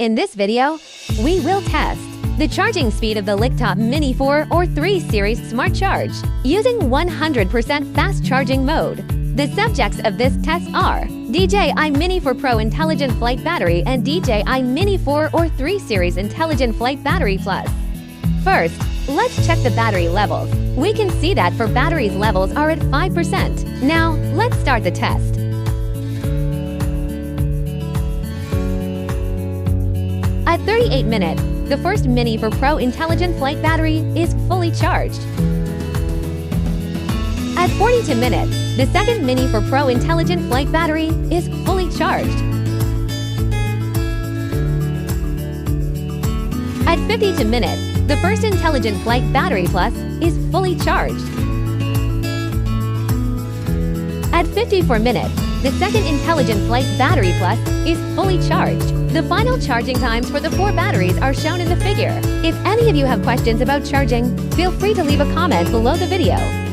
In this video, we will test the charging speed of the LKTOP Mini 4 or 3 series Smart Charge using 100% fast charging mode. The subjects of this test are DJI Mini 4 Pro Intelligent Flight Battery and DJI Mini 4 or 3 series Intelligent Flight Battery Plus. First, let's check the battery levels. We can see that for batteries levels are at 5%. Now, let's start the test. At 38 minutes, the first Mini 4 Pro Intelligent Flight Battery is fully charged. At 42 minutes, the second Mini 4 Pro Intelligent Flight Battery is fully charged. At 52 minutes, the first Intelligent Flight Battery Plus is fully charged. At 54 minutes, the second Intelligent Flight Battery Plus is fully charged. The final charging times for the 4 batteries are shown in the figure. If any of you have questions about charging, feel free to leave a comment below the video.